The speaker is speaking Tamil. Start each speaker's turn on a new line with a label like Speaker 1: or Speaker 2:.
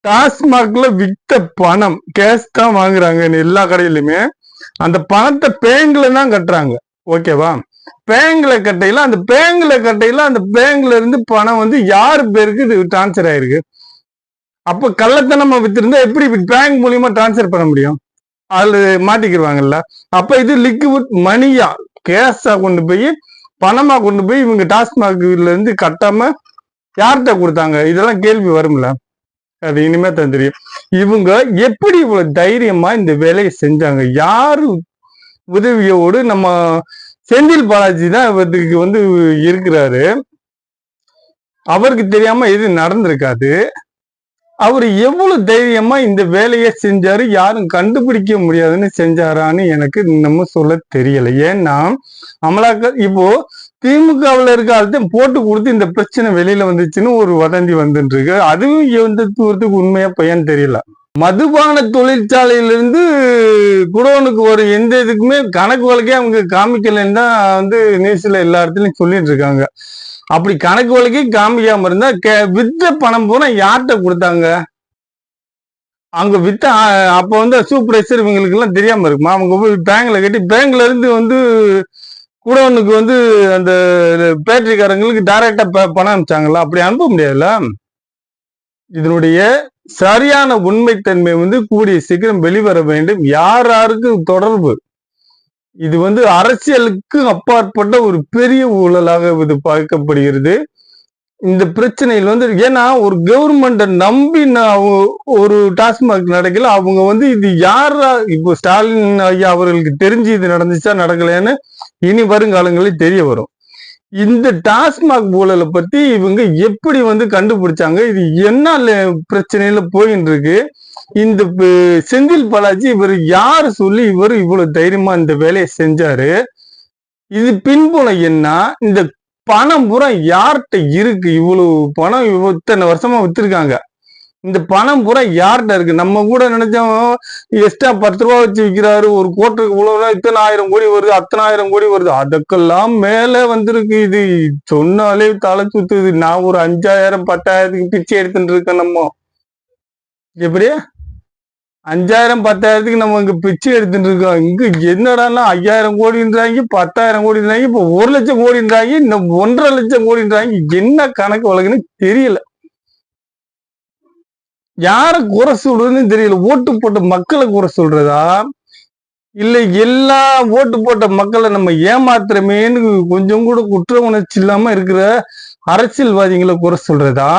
Speaker 1: டாஸ்மாக்ல வித்த பணம் கேஷ் தான் வாங்குறாங்க எல்லா கடையிலுமே. அந்த பணத்தை பேங்க்ல தான் கட்டுறாங்க. ஓகேவா? பேங்க்ல கட்டையில அந்த பேங்க்ல இருந்து பணம் வந்து யாரு பேருக்கு இது டிரான்ஸ்பர் ஆயிருக்கு? அப்ப கள்ளத்தனமா வித்திருந்தா எப்படி பேங்க் மூலியமா டிரான்ஸ்பர் பண்ண முடியும்? அதுல மாட்டிக்கிடுவாங்கல்ல. அப்ப இது லிக்விட் மணியா கேஷா கொண்டு போய் பணமா கொண்டு போய் இவங்க டாஸ்மாக்ல இருந்து கட்டாம யார்கிட்ட கொடுத்தாங்க? இதெல்லாம் கேள்வி வரும்ல. அது இனிமே தான் தெரியும். இவங்க எப்படி இவ்வளவு தைரியமா இந்த வேலையை செஞ்சாங்க? யாரு உதவியோடு? நம்ம செந்தில் பாலாஜி தான் இவருக்கு வந்து இருக்கிறாரு. அவருக்கு தெரியாம எது நடந்திருக்காது. அவர் எவ்வளவு தைரியமா இந்த வேலையை செஞ்சாரு, யாரும் கண்டுபிடிக்க முடியாதுன்னு செஞ்சாரான்னு எனக்கு இன்னமும் சொல்ல தெரியல. ஏன்னா அமலாக்க இப்போ திமுகவில் இருக்க ஆள்தான் போட்டு கொடுத்து இந்த பிரச்சனை வெளியில வந்துச்சுன்னு ஒரு வதந்தி வந்துட்டு இருக்கு. அதுவும் எந்த தூரத்துக்கு உண்மையா பையன் தெரியல. மதுபான தொழிற்சாலையிலிருந்து குடோனுக்கு வரும் எந்த இதுக்குமே கணக்கு வழக்கே அவங்க காமிக்கலன்னு தான் வந்து நியூஸ்ல எல்லா இடத்துலயும் சொல்லிட்டு இருக்காங்க. அப்படி கணக்கு வழக்கே காமிக்காம இருந்தா வித்த பணம் பூரா யார்கிட்ட கொடுத்தாங்க? அங்க வித்த அப்ப வந்து சூப்பர்வைசர் இவங்களுக்கு எல்லாம் தெரியாம இருக்குமா? அவங்க போய் பேங்க்ல கட்டி பேங்க்ல இருந்து வந்து குடோனுக்கு வந்து அந்த பேட்டரிக்காரங்களுக்கு டைரக்டா பணம் அனுப்பிச்சாங்களா? அப்படி அனுப்ப முடியாதுல்ல. இதனுடைய சரியான உண்மைத்தன்மை வந்து கூடிய சீக்கிரம் வெளிவர வேண்டும். யார் யாருக்கு தொடர்பு? இது வந்து அரசியலுக்கு அப்பாற்பட்ட ஒரு பெரிய ஊழலாக இது பார்க்கப்படுகிறது. இந்த பிரச்சனையில் வந்து ஏன்னா ஒரு கவர்மெண்ட்டை நம்பி ஒரு டாஸ்மாக் நடக்கல. அவங்க வந்து இது யாரா இப்போ ஸ்டாலின் ஐயா அவர்களுக்கு தெரிஞ்சு இது நடந்துச்சா நடக்கலைன்னு இனி வருங்காலங்களில் தெரிய வரும். இந்த டாஸ்மாக் ஊழலை பத்தி இவங்க எப்படி வந்து கண்டுபிடிச்சாங்க? இது என்ன பிரச்சனையில போயின்னு இருக்கு? இந்த செந்தில் பாலாஜி இவர் யாரு சொல்லி இவர் இவ்வளவு தைரியமா இந்த வேலையை செஞ்சாரு? இது பின்புலம் என்ன? இந்த பணம் பூரா யார்கிட்ட இருக்கு? இவ்வளவு பணம் இத்தனை வருஷமா வித்திருக்காங்க. இந்த பணம் பூரா யார்கிட்ட இருக்கு? நம்ம கூட நினைச்சோம் எக்ஸ்ட்ரா 10 ரூபா வச்சு விற்கிறாரு, ஒரு கோட்டுக்கு இவ்வளவு இத்தனை 1000 கோடி வருது, அத்தனை 1000 கோடி வருது. அதுக்கெல்லாம் மேல வந்திருக்கு. இது சொன்னாலே தலை சுத்துது. நான் ஒரு 5000 10,000க்கு பிச்சை எடுத்துட்டு இருக்கேன். நம்ம எப்படி 5000 10,000க்கு நம்ம இங்க பிச்சை எடுத்துட்டு இருக்கோம். இங்க என்னடான்னா 5000 கோடின்றாங்க, 10,000 கோடின்றாங்க, இப்ப 1 லட்சம் கோடின்றாங்க, இன்னும் 1.5 லட்சம் கோடின்றாங்க. என்ன கணக்கு வழக்குன்னு தெரியல. யார குறை சொல்றதுன்னு தெரியல. ஓட்டு போட்ட மக்களை குறை சொல்றதா, இல்ல எல்லா ஓட்டு போட்ட மக்களை நம்ம ஏமாத்துறமேன்னு கொஞ்சம் கூட குற்ற உணர்ச்சி இல்லாம இருக்கிற அரசியல்வாதிகளை குறை சொல்றதா?